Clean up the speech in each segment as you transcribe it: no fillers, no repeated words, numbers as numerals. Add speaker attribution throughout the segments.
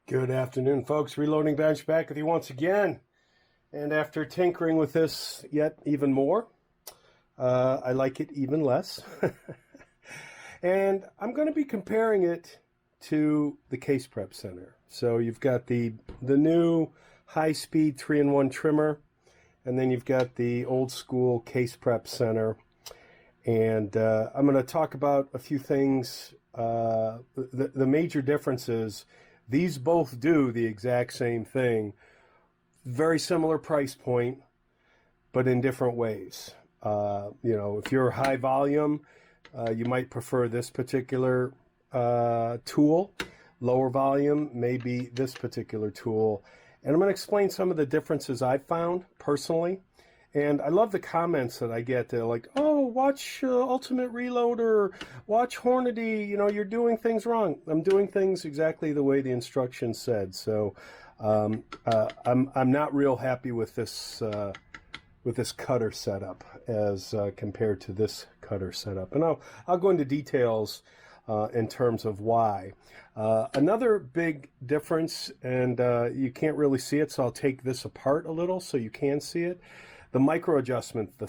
Speaker 1: Good afternoon, folks. Reloading Bench back with you once again. And after tinkering with this yet even more, I like it even less. And I'm going to be comparing it to the Case Prep Center. So you've got the new high-speed 3-in-1 trimmer, and then you've got the old school Case Prep Center. And I'm going to talk about a few things. The major differences. These both do the exact same thing. Very similar price point, but in different ways. If you're high volume, you might prefer this particular tool. Lower volume, maybe this particular tool. And I'm going to explain some of the differences I've found personally. And I love the comments that I get. They're like, oh, watch Ultimate Reload or watch Hornady. You know, you're doing things wrong. I'm doing things exactly the way the instructions said. So I'm not real happy with this cutter setup as compared to this cutter setup. And I'll go into details in terms of why. Another big difference, and you can't really see it, so I'll take this apart a little so you can see it. The micro adjustment, the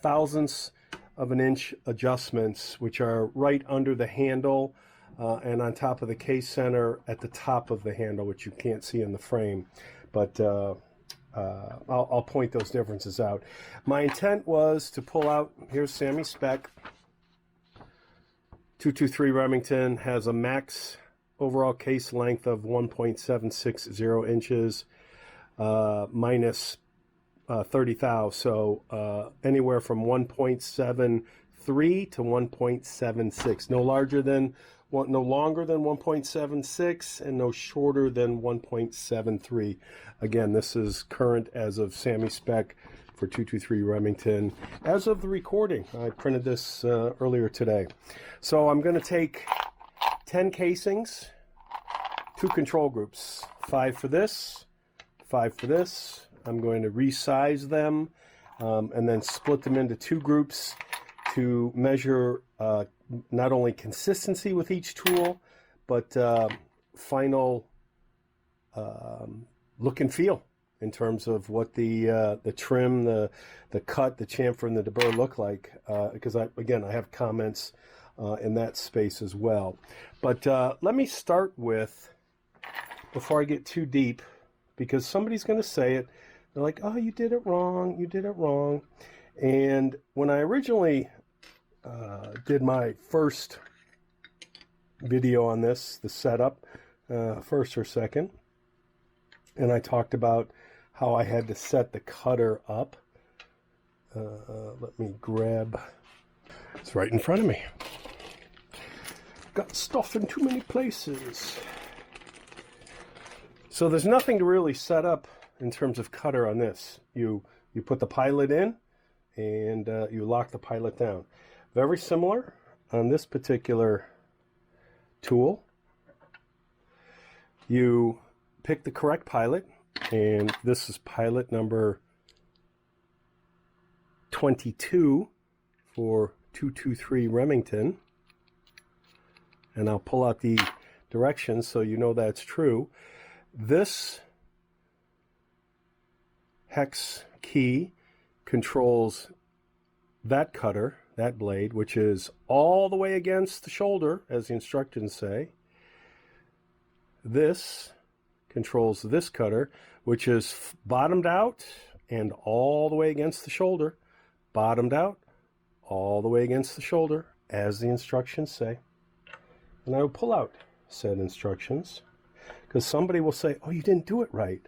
Speaker 1: thousandths of an inch adjustments, which are right under the handle and on top of the case center at the top of the handle, which you can't see in the frame. But I'll point those differences out. My intent was to pull out, here's Sammy spec. 223 Remington has a max overall case length of 1.760 inches minus 30 thou, so anywhere from 1.73 to 1.76, no longer than 1.76 and no shorter than 1.73. Again, this is current as of Sammy spec for 223 Remington as of the recording. I printed this earlier today. So I'm going to take 10 casings, 2 control groups, 5 for this, 5 for this. I'm going to resize them and then split them into 2 groups to measure not only consistency with each tool, but final look and feel in terms of what the trim, the cut, the chamfer, and the debur look like. Because I have comments in that space as well. But let me start with, before I get too deep, because somebody's going to say it. They're like, oh, you did it wrong. You did it wrong. And when I originally did my first video on this, the setup, first or second, and I talked about how I had to set the cutter up. Let me grab, it's right in front of me. Got stuff in too many places. So there's nothing to really set up in terms of cutter on this. You put the pilot in and you lock the pilot down. Very similar on this particular tool. You pick the correct pilot, and this is pilot number 22 for 223 Remington. And I'll pull out the directions so you know that's true. This hex key controls that cutter, that blade, which is all the way against the shoulder, as the instructions say. This controls this cutter, which is bottomed out and all the way against the shoulder, bottomed out, all the way against the shoulder, as the instructions say. And I will pull out said instructions, because somebody will say, oh, you didn't do it right.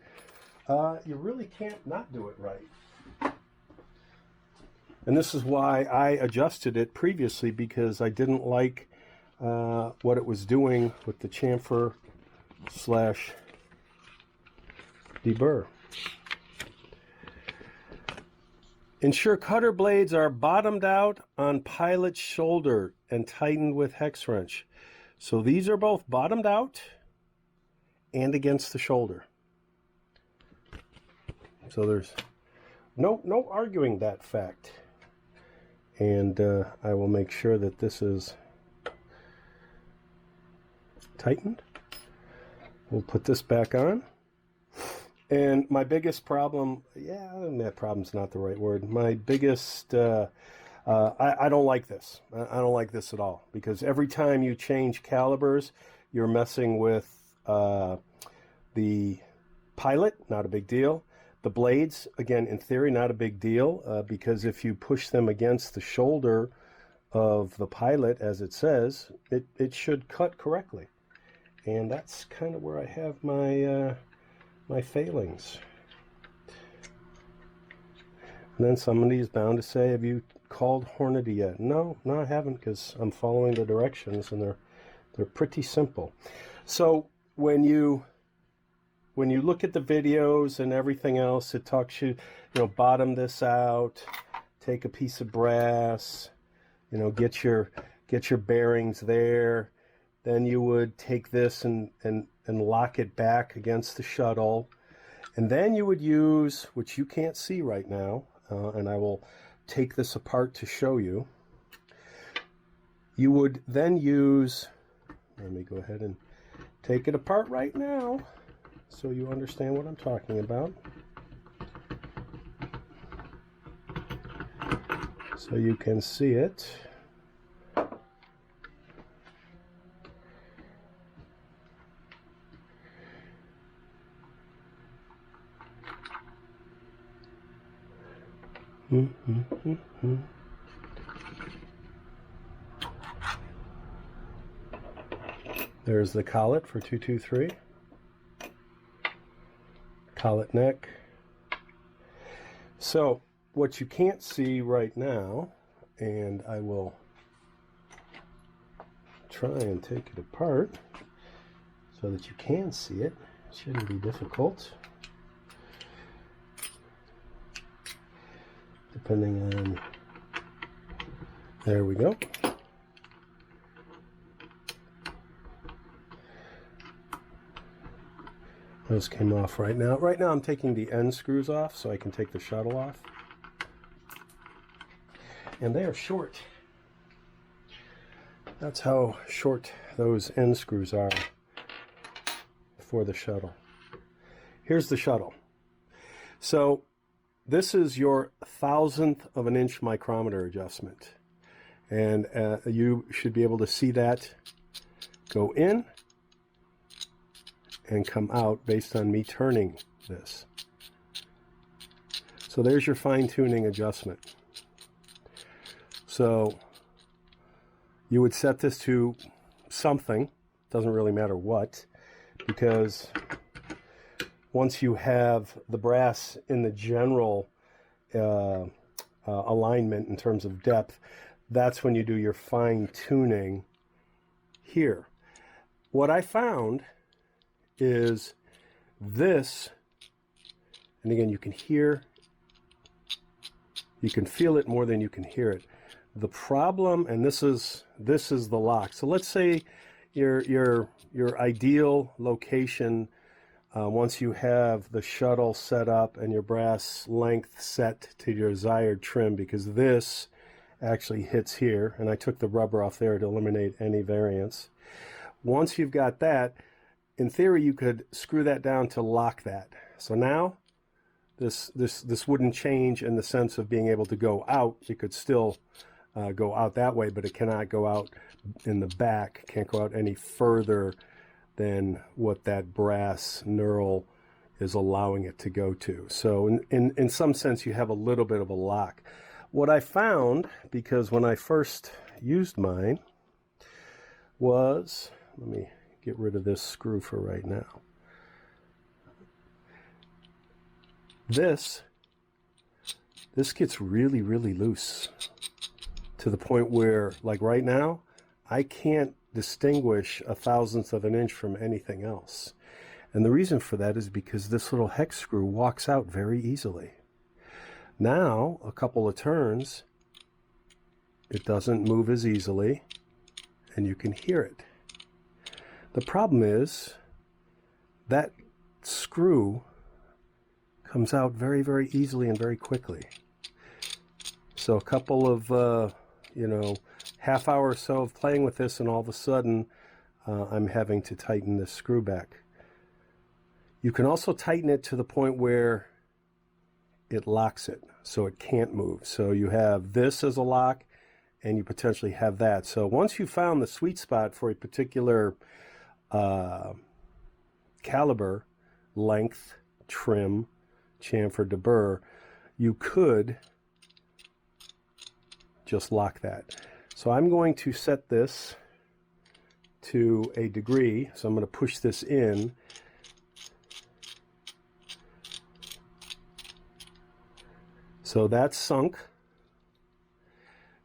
Speaker 1: You really can't not do it right. And this is why I adjusted it previously, because I didn't like what it was doing with the chamfer / debur. Ensure cutter blades are bottomed out on pilot shoulder and tightened with hex wrench. So these are both bottomed out and against the shoulder. So there's no arguing that fact. And I will make sure that this is tightened. We'll put this back on. And my biggest problem, that problem's not the right word. My biggest, I don't like this. I don't like this at all, because every time you change calibers, you're messing with the pilot, not a big deal. The blades, again, in theory, not a big deal, because if you push them against the shoulder of the pilot, as it says, it should cut correctly. And that's kind of where I have my my failings. And then somebody is bound to say, have you called Hornady yet? No, I haven't, because I'm following the directions, and they're pretty simple. So when you look at the videos and everything else, it talks you bottom this out, take a piece of brass, get your bearings there. Then you would take this and lock it back against the shuttle. And then you would use, which you can't see right now, and I will take this apart to show you. You would then use, let me go ahead and take it apart right now so you understand what I'm talking about. So you can see it. There's the collet for 223. Collet neck. So what you can't see right now, and I will try and take it apart so that you can see it. It shouldn't be difficult. Depending on, there we go. Those came off right now. Right now I'm taking the end screws off so I can take the shuttle off. And they are short. That's how short those end screws are for the shuttle. Here's the shuttle. So this is your 1/1000 of an inch micrometer adjustment. And you should be able to see that go in and come out based on me turning this. So there's your fine-tuning adjustment. So you would set this to something, doesn't really matter what, because once you have the brass in the general alignment in terms of depth, that's when you do your fine-tuning here. What I found is this, and again, you can hear, you can feel it more than you can hear it. The problem, and this is the lock. So let's say your ideal location, once you have the shuttle set up and your brass length set to your desired trim, because this actually hits here, and I took the rubber off there to eliminate any variance. Once you've got that, in theory, you could screw that down to lock that. So now this wouldn't change in the sense of being able to go out. It could still go out that way, but it cannot go out in the back. It can't go out any further than what that brass knurl is allowing it to go to. So in some sense, you have a little bit of a lock. What I found, because when I first used mine, was, let me get rid of this screw for right now. This gets really, really loose to the point where, like right now, I can't distinguish 1/1000 of an inch from anything else. And the reason for that is because this little hex screw walks out very easily. Now, a couple of turns, it doesn't move as easily, and you can hear it. The problem is that screw comes out very, very easily and very quickly. So a couple of, half hour or so of playing with this, and all of a sudden I'm having to tighten this screw back You can also tighten it to the point where it locks it so it can't move. So you have this as a lock, and you potentially have that. So once you found the sweet spot for a particular caliber, length, trim, chamfer, debur, you could just lock that. So I'm going to set this to a degree. So I'm going to push this in. So that's sunk.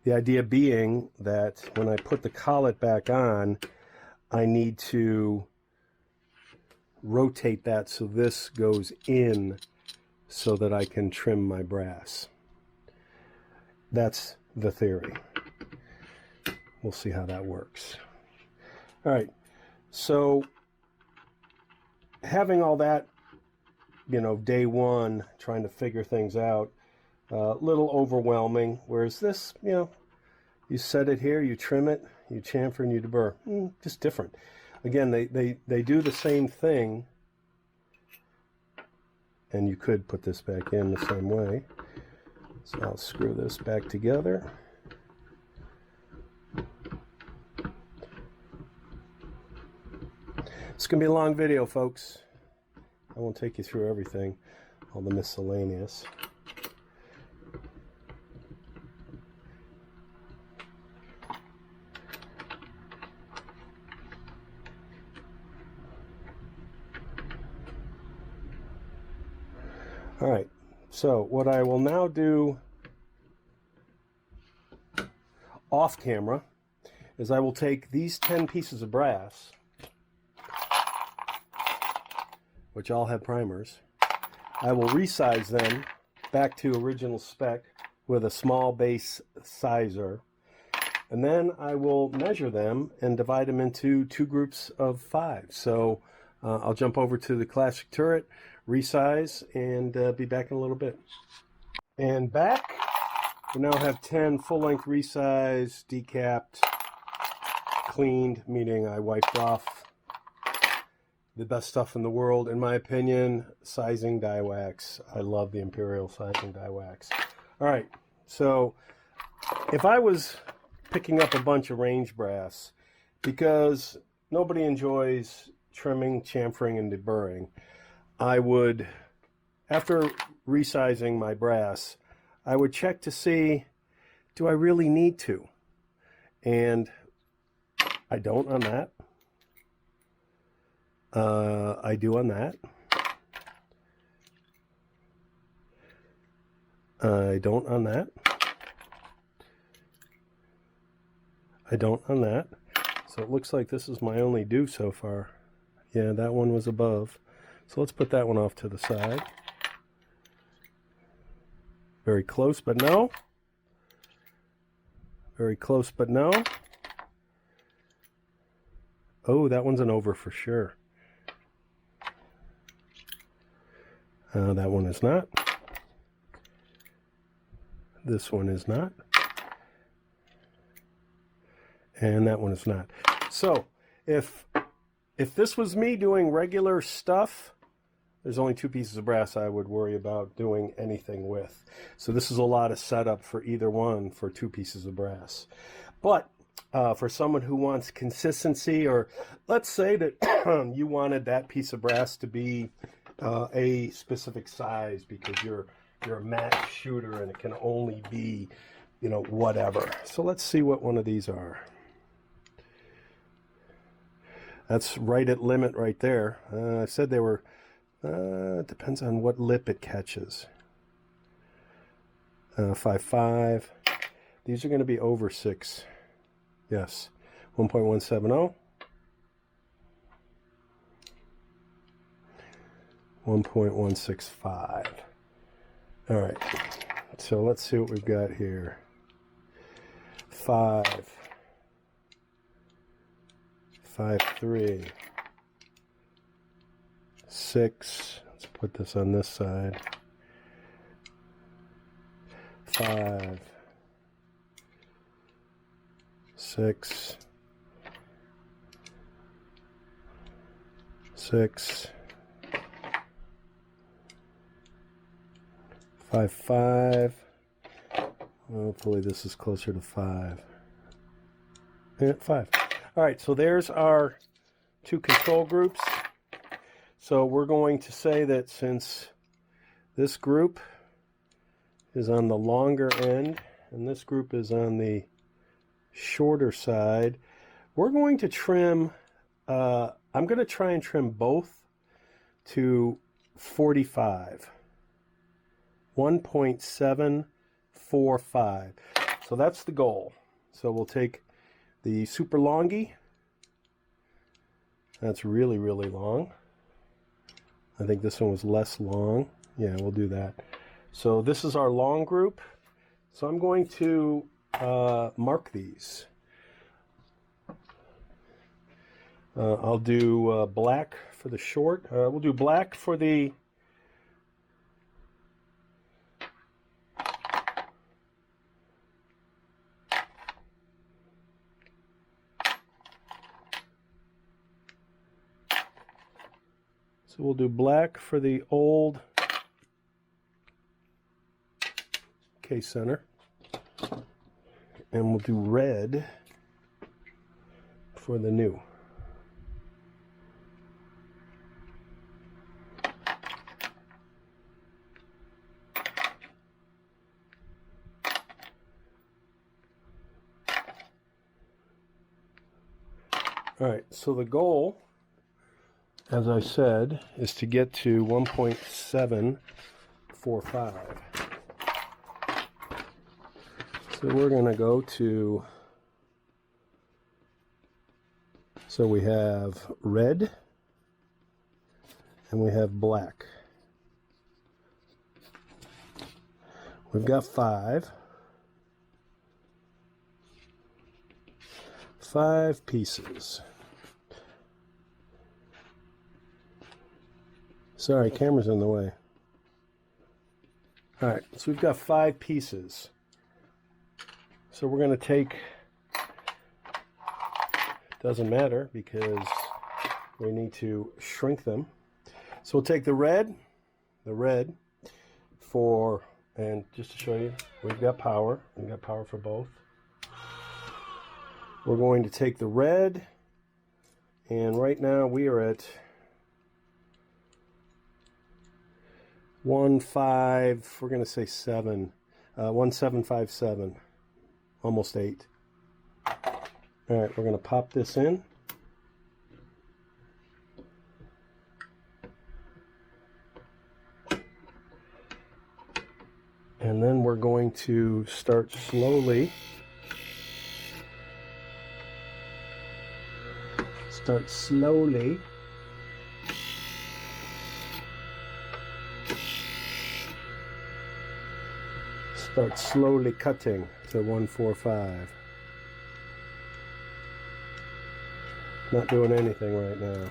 Speaker 1: The idea being that when I put the collet back on, I need to rotate that so this goes in so that I can trim my brass. That's the theory. We'll see how that works. All right, so having all that, you know, day one, trying to figure things out, a little overwhelming, whereas this, you know, you set it here, you trim it, you chamfer and you debur. Just different. Again, they do the same thing, and you could put this back in the same way. So I'll screw this back together. It's going to be a long video, folks. I won't take you through everything, all the miscellaneous. All right, so what I will now do off camera is I will take these 10 pieces of brass, which all have primers. I will resize them back to original spec with a small base sizer, and then I will measure them and divide them into 2 groups of 5. So I'll jump over to the classic turret, resize, and be back in a little bit. And back, we now have 10 full-length resize, decapped, cleaned, meaning I wiped off the best stuff in the world, in my opinion, sizing die wax. I love the Imperial sizing die wax. All right, so if I was picking up a bunch of range brass, because nobody enjoys trimming, chamfering, and deburring, I would, after resizing my brass, I would check to see, do I really need to? And I don't on that. I do on that. I don't on that. I don't on that. So it looks like this is my only do so far. Yeah, that one was above. So let's put that one off to the side. Very close, but no. Very close, but no. Oh, that one's an over for sure. That one is not. This one is not. And that one is not. So if this was me doing regular stuff, there's only 2 pieces of brass I would worry about doing anything with. So this is a lot of setup for either one for 2 pieces of brass. But for someone who wants consistency, or let's say that you wanted that piece of brass to be a specific size because you're a max shooter and it can only be, you know, whatever. So let's see what one of these are. That's right at limit right there. I said they were, depends on what lip it catches. 5.5. These are going to be over 6. Yes. 1.170. 1.165. All right. So let's see what we've got here. 5. 5.3. 6. Let's put this on this side. 5. 6. 6. 5.5. Hopefully this is closer to 5. Yeah, 5. All right, so there's our 2 control groups. So we're going to say that since this group is on the longer end and this group is on the shorter side, we're going to trim, I'm going to try and trim both to 45. 1.745. So that's the goal. So we'll take the super longy. That's really, really long. I think this one was less long. Yeah, we'll do that. So this is our long group. So I'm going to mark these. I'll do black for the short. We'll do black for the we'll do black for the old Case Center, and we'll do red for the new. All right, so the goal, as I said, is to get to 1.745. So we're going to go to, so we have red and we have black. We've got 5 pieces. Sorry, camera's in the way. All right, so we've got 5 pieces. So we're going to take, doesn't matter because we need to shrink them. So we'll take the red for, and just to show you, we've got power for both. We're going to take the red, and right now we are at 1.5, we're going to say 7, 1.757, almost 8. All right, we're going to pop this in. And then we're going to start slowly. Start slowly cutting to 145. Not doing anything right now.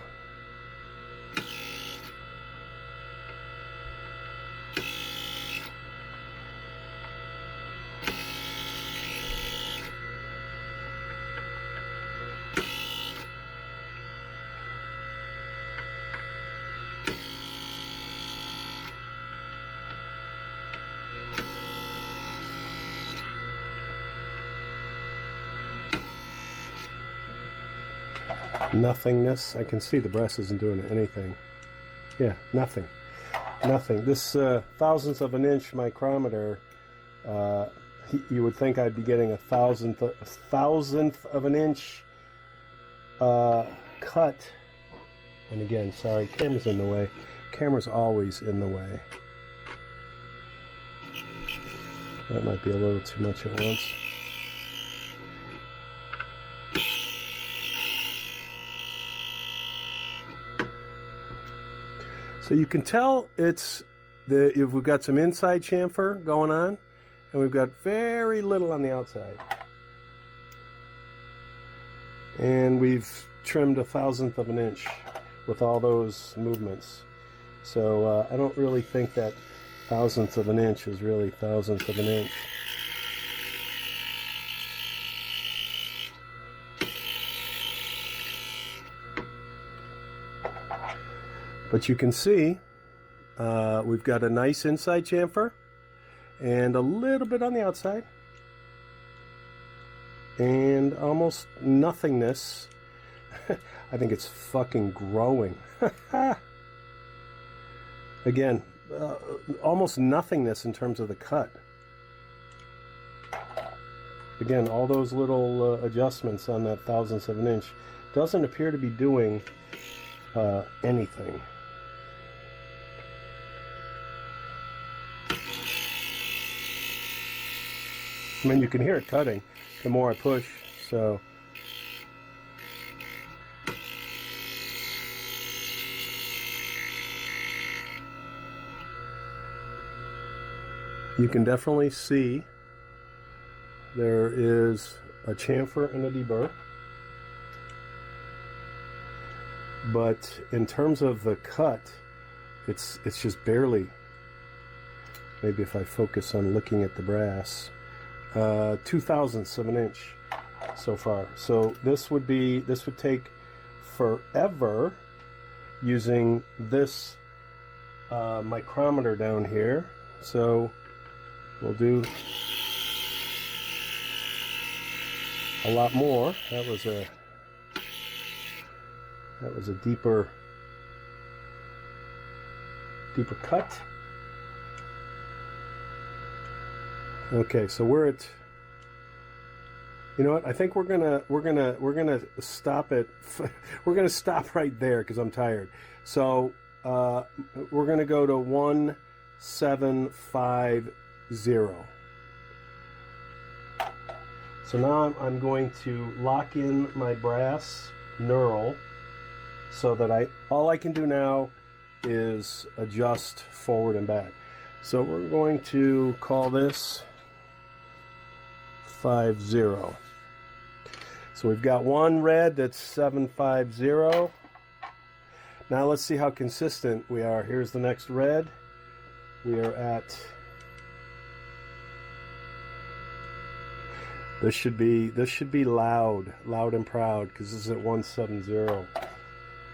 Speaker 1: Nothingness. I can see the brass isn't doing anything. Yeah, nothing. This thousandth of an inch micrometer, you would think I'd be getting a thousandth of an inch cut. And again, sorry, camera's in the way. Camera's always in the way. That might be a little too much at once. So you can tell if we've got some inside chamfer going on, and we've got very little on the outside. And we've trimmed a thousandth of an inch with all those movements. So I don't really think that thousandth of an inch is really thousandth of an inch. But you can see we've got a nice inside chamfer, and a little bit on the outside, and almost nothingness. I think it's fucking growing. Again, almost nothingness in terms of the cut. Again, all those little adjustments on that 1/1000 of an inch doesn't appear to be doing anything. I mean, you can hear it cutting the more I push, so. You can definitely see there is a chamfer and a debur. But in terms of the cut, it's just barely. Maybe if I focus on looking at the brass, 2/1000 of an inch so far. So this would take forever using this micrometer down here. So we'll do a lot more. That was a deeper cut. Okay, so we're at, you know what, I think we're gonna stop it. We're gonna stop right there because I'm tired. So we're gonna go to 1750. So now I'm going to lock in my brass knurl so that all I can do now is adjust forward and back. So we're going to call this 50. So we've got one red that's 750. Now let's see how consistent we are. Here's the next red. We are at, this should be loud and proud, because this is at 170,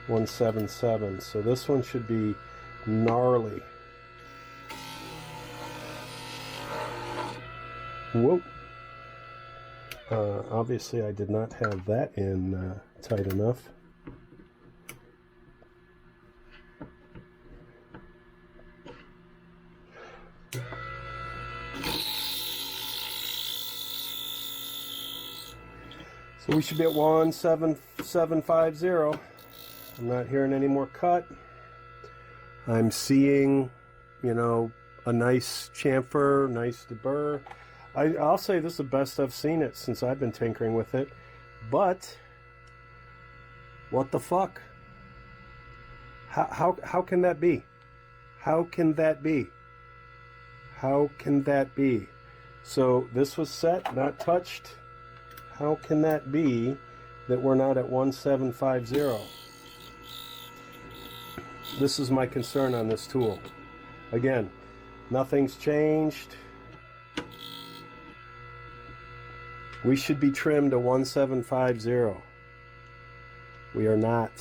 Speaker 1: 177. So this one should be gnarly. Whoa. Obviously I did not have that in tight enough. So we should be at 17750. I'm not hearing any more cut. I'm seeing, you know, a nice chamfer, nice debur. I'll say this is the best I've seen it since I've been tinkering with it. But what the fuck? How can that be? How can that be? How can that be? So this was set, not touched. How can that be that we're not at 1750? This is my concern on this tool. Again, nothing's changed. We should be trimmed to 1750. We are not.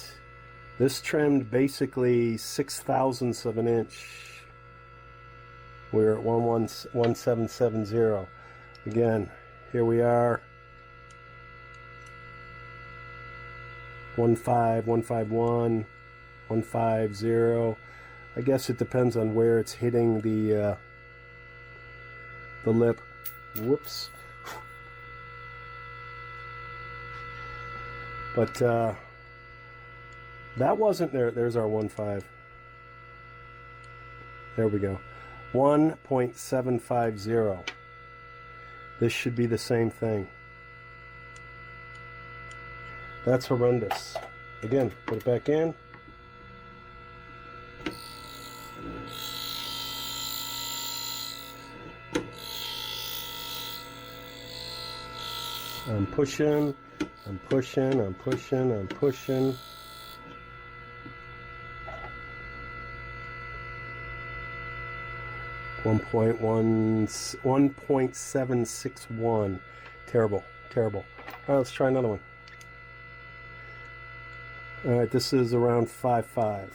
Speaker 1: This trimmed basically 6/1000 of an inch. We're at 1770. Again, here we are. 15, 151, 150. I guess it depends on where it's hitting the lip. Whoops. But that wasn't there. There's our 1.5. There we go. 1.750. This should be the same thing. That's horrendous. Again, put it back in. I'm pushing, I'm pushing, I'm pushing, I'm pushing. One point 1.761. Terrible, terrible. All right, let's try another one. All right, this is around 5.5.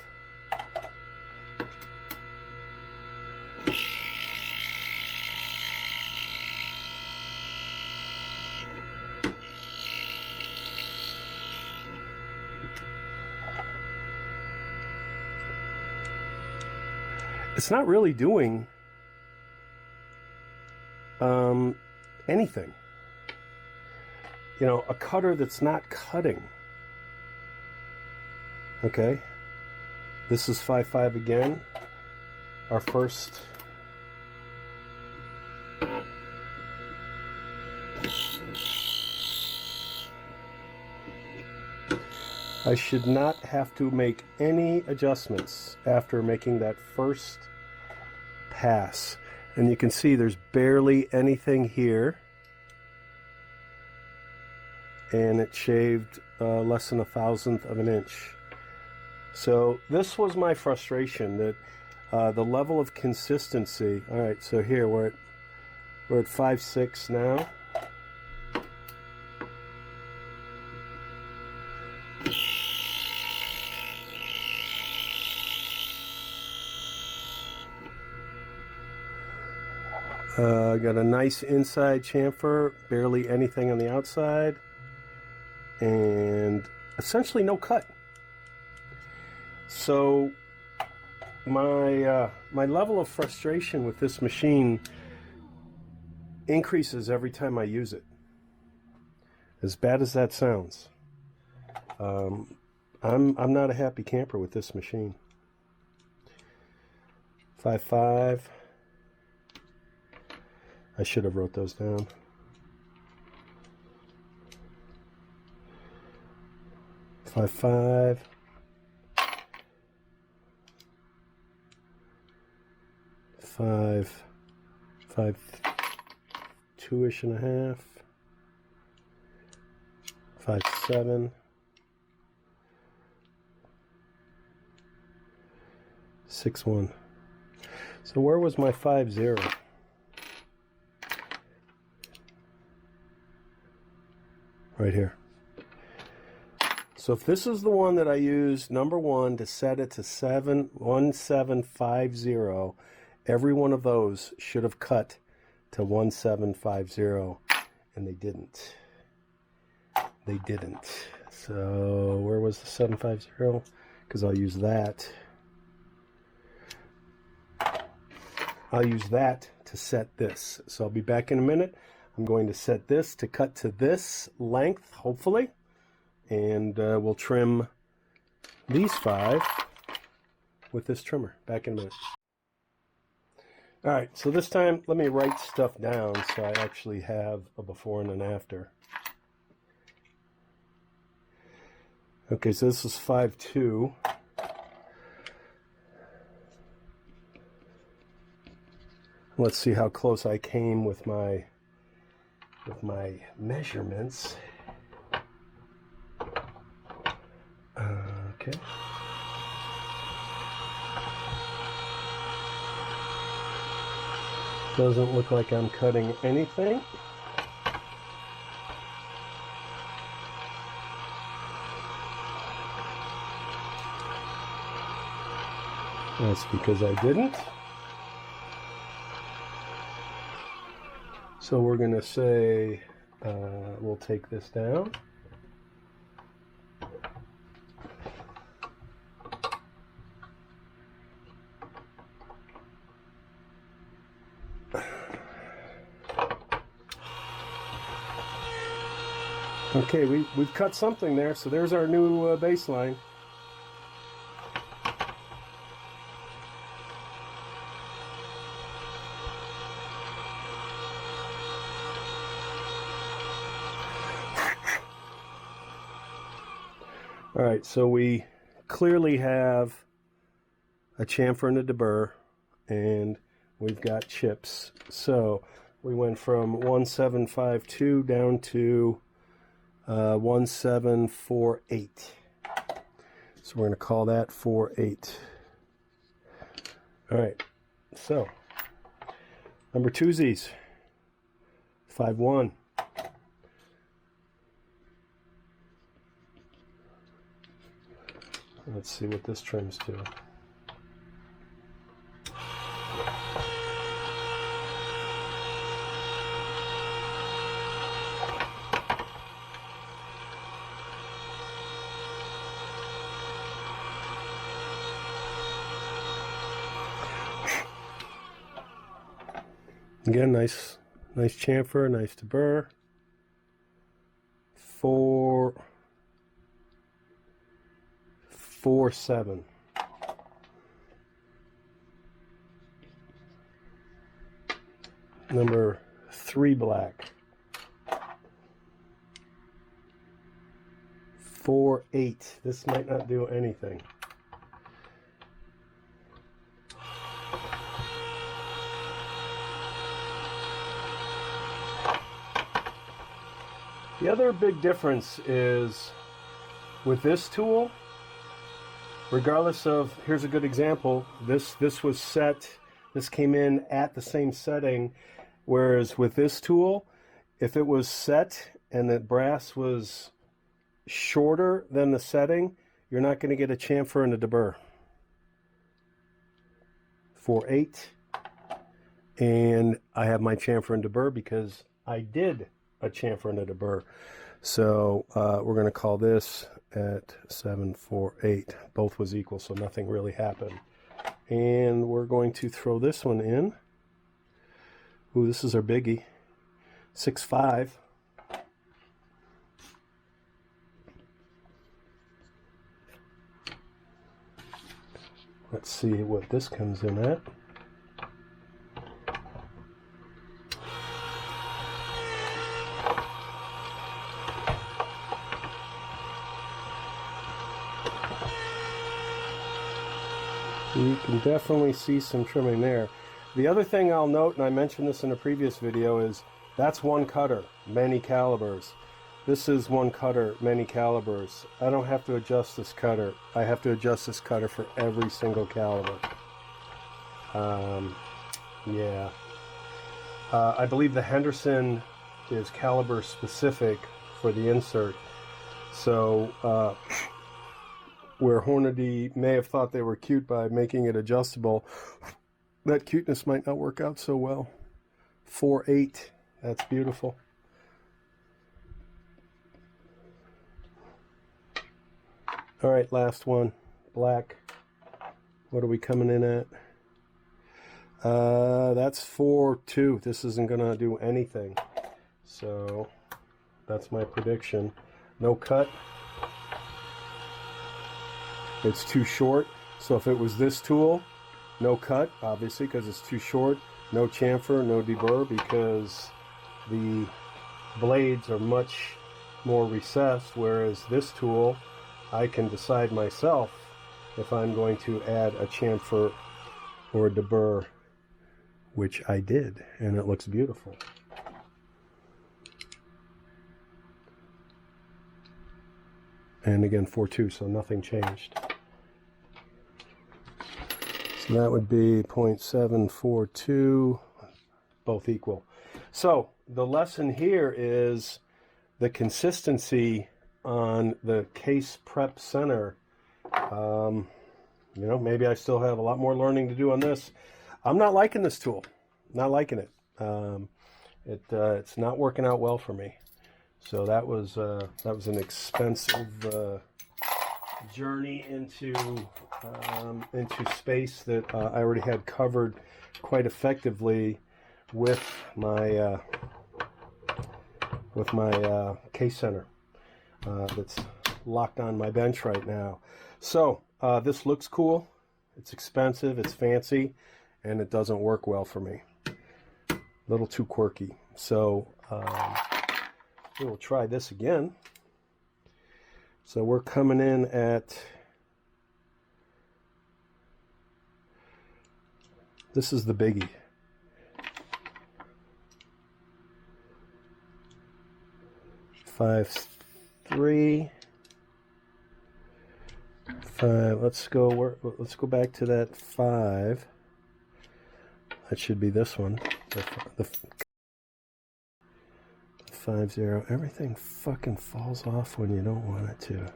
Speaker 1: it's not really doing anything. You know, a cutter that's not cutting. Okay, this is 5.5 again. Our first I should not have to make any adjustments after making that first pass. And you can see there's barely anything here. And it shaved less than 1/1000th of an inch. So this was my frustration, that the level of consistency. All right, so here we're at 5.6 now. Got a nice inside chamfer, barely anything on the outside, and essentially no cut. So my level of frustration with this machine increases every time I use it. As bad as that sounds, I'm not a happy camper with this machine. 5.5. I should have wrote those down. 5.5. 5, 2-ish and a half. 5.7. 6.1. So where was my 5.0? Right here. So if this is the one that I used, number one, to set it to 1750, every one of those should have cut to 1750, and they didn't. They didn't. So where was the 750? Because I'll use that. I'll use that to set this. So I'll be back in a minute. I'm going to set this to cut to this length, hopefully, and we'll trim these 5 with this trimmer. Back in a minute. All right, so this time let me write stuff down so I actually have a before and an after. Okay, so this is 5.2. Let's see how close I came with my measurements. Okay. Doesn't look like I'm cutting anything. That's because I didn't. So we're going to say, we'll take this down. Okay, we've cut something there, so there's our new baseline. All right, so we clearly have a chamfer and a debur, and we've got chips. So we went from 1752 down to 1748. So we're going to call that 48. All right, so number twosies, 5.1. Let's see what this trims to. Again, nice chamfer, nice debur. 4-7. Number 3 black. 4-8. This might not do anything. The other big difference is with this tool, regardless of, here's a good example, this was set, this came in at the same setting, whereas with this tool, if it was set and the brass was shorter than the setting, you're not going to get a chamfer and a debur. 4-8, and I have my chamfer and debur because I did a chamfer and a debur. So we're going to call this at 7-4-8. Both was equal, so nothing really happened. And we're going to throw this one in. Ooh, this is our biggie. 6-5. Let's see what this comes in at. You can definitely see some trimming there. The other thing I'll note, and I mentioned this in a previous video, is that's one cutter, many calibers. This is one cutter, many calibers. I don't have to adjust this cutter. I have to adjust this cutter for every single caliber. Yeah. I believe the Henderson is caliber specific for the insert. So, where Hornady may have thought they were cute by making it adjustable, that cuteness might not work out so well. 4-8, that's beautiful. All right, last one, black. What are we coming in at? That's 4-2. This isn't gonna do anything. So that's my prediction. No cut. It's too short. So if it was this tool, no cut, obviously, because it's too short. No chamfer, no debur, because the blades are much more recessed, whereas this tool, I can decide myself if I'm going to add a chamfer or a debur, which I did, and it looks beautiful. And again, 4-2, so nothing changed. So that would be 0.742, both equal. So the lesson here is the consistency on the Case Prep Center. You know, maybe I still have a lot more learning to do on this. I'm not liking this tool. Not liking it. It's not working out well for me. So that was an expensive journey into space that I already had covered quite effectively with my case center that's locked on my bench right now. So this looks cool. It's expensive. It's fancy, and it doesn't work well for me. A little too quirky. So we'll try this again. So we're coming in at, this is the biggie. 5-3. 5. Let's go back to that 5. That should be this one. The 5-0. Everything fucking falls off when you don't want it to.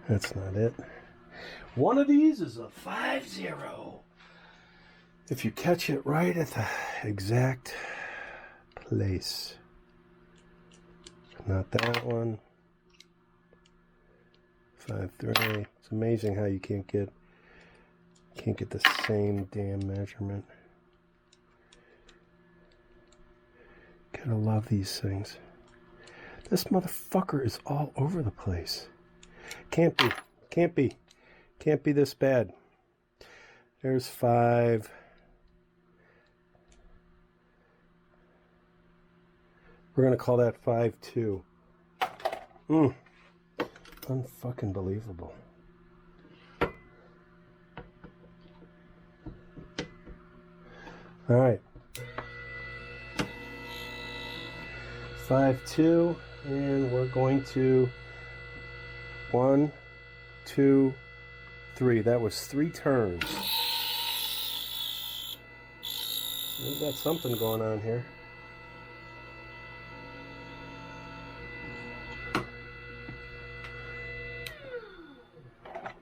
Speaker 1: That's not it. One of these is a 5-0. If you catch it right at the exact place. Not that one. 5-3. It's amazing how you can't get the same damn measurement. Gotta love these things. This motherfucker is all over the place. Can't be. Can't be. Can't be this bad. There's 5. We're going to call that 5-2. Unfucking believable. All right. 5-2, and we're going to 1, 2, 3. That was 3 turns. We've got something going on here.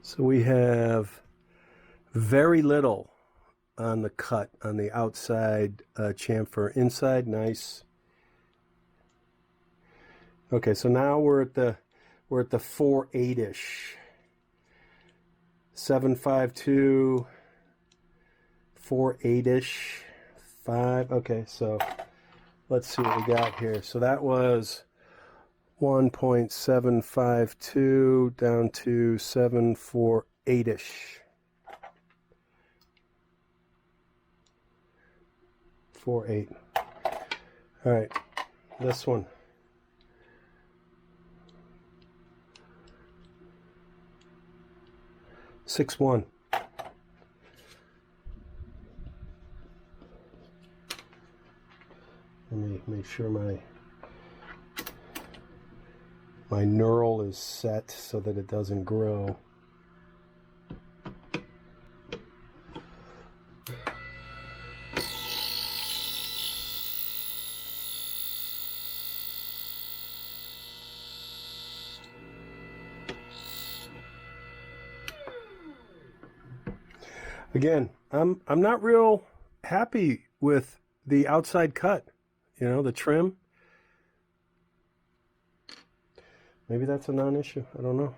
Speaker 1: So we have very little on the cut on the outside chamfer. Inside, nice. Okay, so now we're at the 4-8-ish. 7-5-2, 4-8-ish, 5. Okay, so let's see what we got here. So that was 1.752 down to 7-4-8-ish. 4-8. All right, this one. Six one. Let me make sure my knurl is set so that it doesn't grow. Again, I'm not real happy with the outside cut, you know, the trim. Maybe that's a non-issue. I don't know.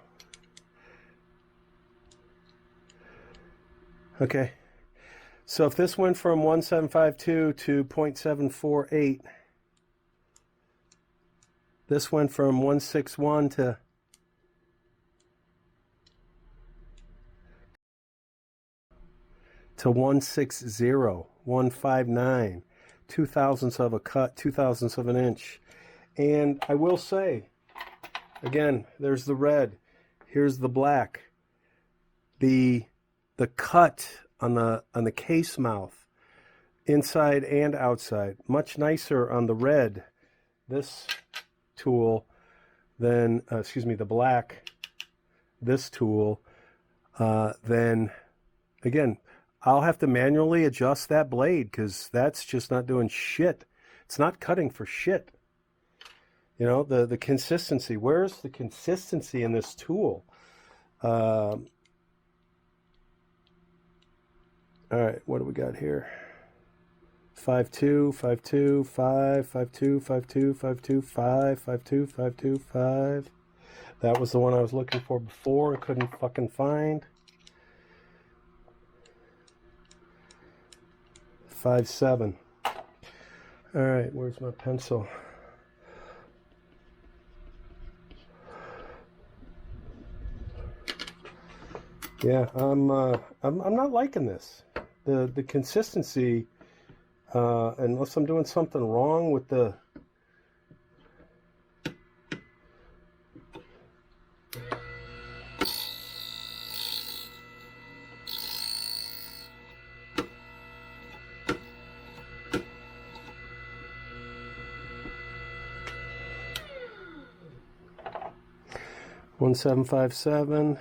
Speaker 1: Okay. So if this went from 1.752 to 0.748, this went from 161 to 160, 159, 0.02 of a cut, 0.02 of an inch. And I will say, again, there's the red, here's the black. The cut on the case mouth, inside and outside, much nicer on the red, this tool, than the black, this tool, then again, I'll have to manually adjust that blade because that's just not doing shit. It's not cutting for shit. You know, the consistency. Where's the consistency in this tool? All right, what do we got here? 5-2, 5-2, 5, 5-2, 5-2, 5-2, 5, 5-2, 5-2, 5. That was the one I was looking for before and couldn't fucking find. 5-7. All right, where's my pencil? Yeah, I'm not liking this. The consistency, unless I'm doing something wrong with the 1757.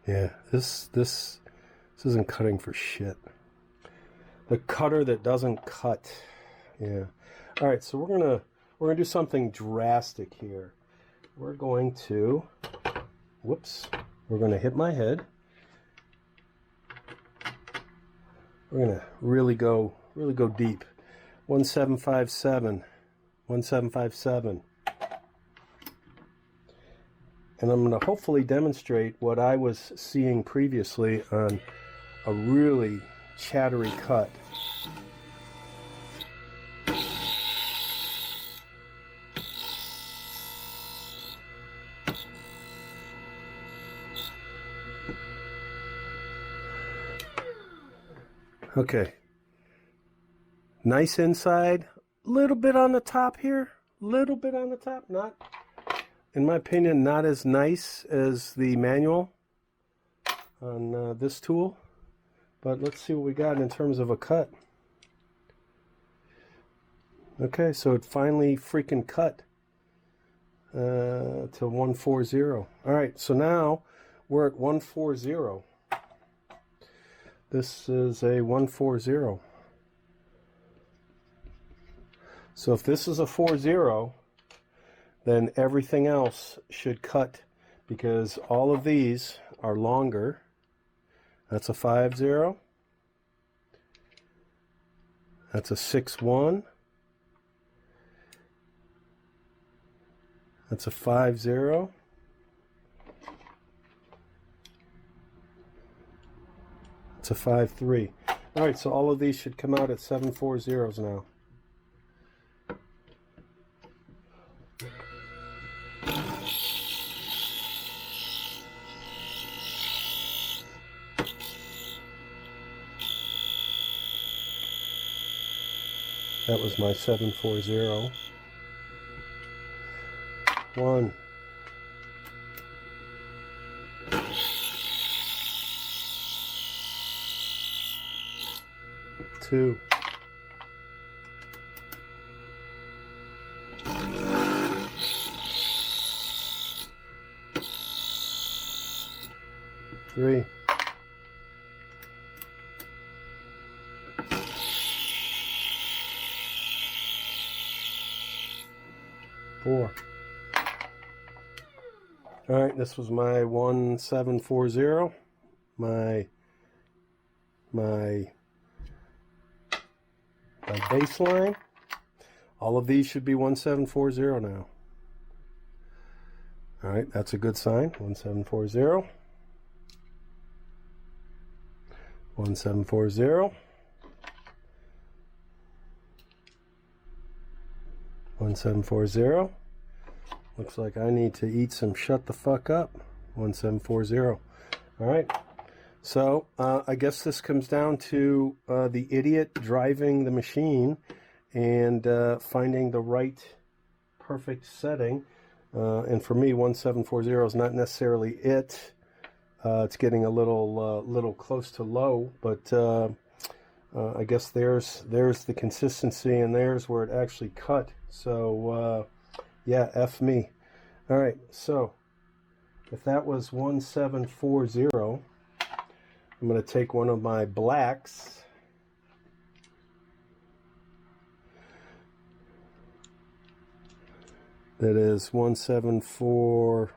Speaker 1: Yeah, this isn't cutting for shit. The cutter that doesn't cut. Yeah. All right, so we're gonna do something drastic here. We're going to, we're gonna hit my head. We're gonna really go deep. 1757. 1757. And I'm going to hopefully demonstrate what I was seeing previously on a really chattery cut. Okay. Nice inside. Little bit on the top here. Little bit on the top. Not, in my opinion, not as nice as the manual on this tool. But let's see what we got in terms of a cut. Okay, so it finally freaking cut to 140. All right, so now we're at 140. This is a 140. So if this is a 40, then everything else should cut because all of these are longer. That's a 50. That's a 61. That's a 50. It's a 53. All right, so all of these should come out at 740s now. That was my 740. 1, 2, 3, 4. All right, this was my 1740. My baseline. All of these should be 1740 now. All right, that's a good sign. 1740. 1740. 1740. Looks like I need to eat some shut the fuck up. 1740. All right. So I guess this comes down to the idiot driving the machine and finding the right perfect setting. And for me, 1740 is not necessarily it. It's getting a little close to low, but I guess there's the consistency, and there's where it actually cut. So yeah, F me. All right, so if that was 1740, I'm going to take one of my blacks. That is 174.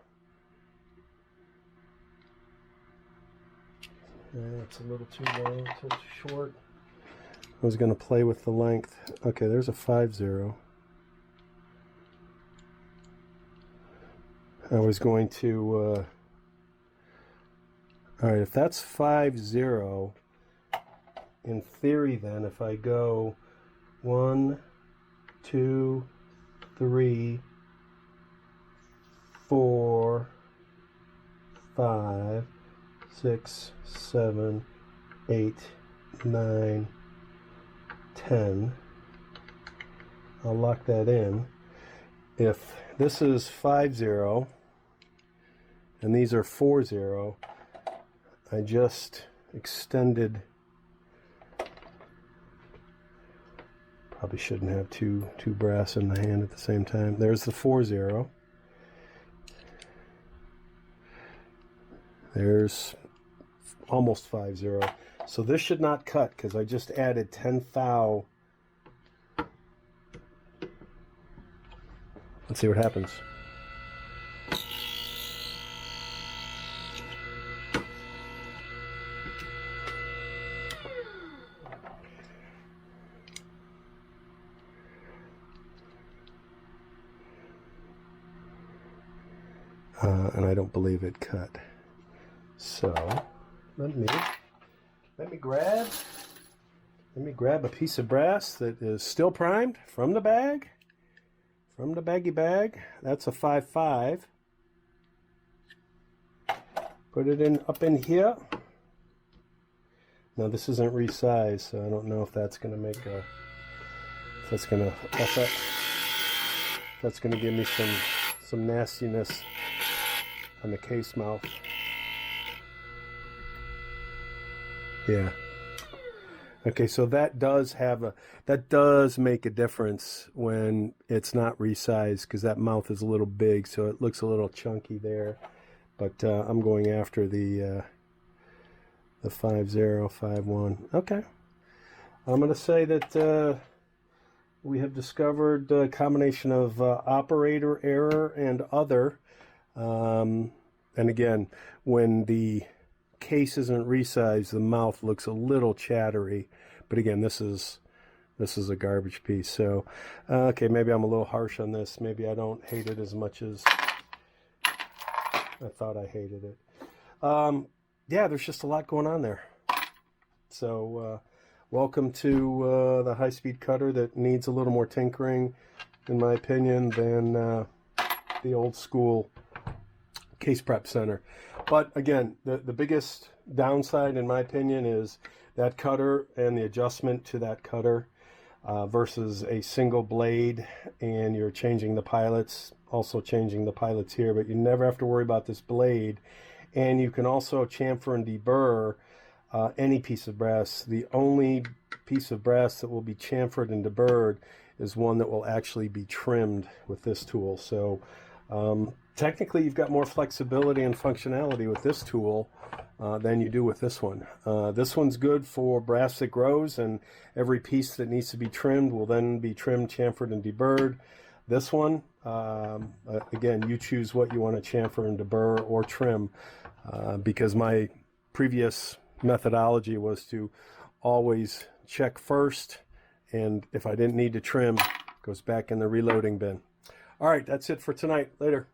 Speaker 1: That's a little too long, too short. I was going to play with the length. Okay, there's a 50. I was going to, all right, if that's 50, in theory then, if I go 1, 2, 3, 4, 5, 6, 7, 8, 9, 10, I'll lock that in. If this is 50 and these are 40, I just extended. Probably shouldn't have two brass in the hand at the same time. There's the 40. There's almost 50. So this should not cut because I just added 10 thou. Let's see what happens. And I don't believe it cut. So let me grab a piece of brass that is still primed from the bag. From the baggy bag. That's a 5.5. Put it in up in here. Now this isn't resized, so I don't know if that's going to make a, if that's going to give me some nastiness on the case mouth. Yeah. Okay, so that does make a difference when it's not resized, because that mouth is a little big, so it looks a little chunky there. But I'm going after the 5051. Okay. I'm going to say that we have discovered a combination of operator error and other. And again, when the case isn't resized, the mouth looks a little chattery. But again, this is a garbage piece. So, okay, maybe I'm a little harsh on this. Maybe I don't hate it as much as I thought I hated it. Yeah, there's just a lot going on there. So welcome to the high-speed cutter that needs a little more tinkering, in my opinion, than the old school Case Prep Center. But again, the biggest downside, in my opinion, is that cutter and the adjustment to that cutter versus a single blade, and you're changing the pilots, also changing the pilots here, but you never have to worry about this blade. And you can also chamfer and debur any piece of brass. The only piece of brass that will be chamfered and deburred is one that will actually be trimmed with this tool. So technically you've got more flexibility and functionality with this tool than you do with this one. This one's good for brass that grows, and every piece that needs to be trimmed will then be trimmed, chamfered, and deburred. This one, again, you choose what you want to chamfer and debur or trim, because my previous methodology was to always check first, and if I didn't need to trim, it goes back in the reloading bin. All right, that's it for tonight. Later.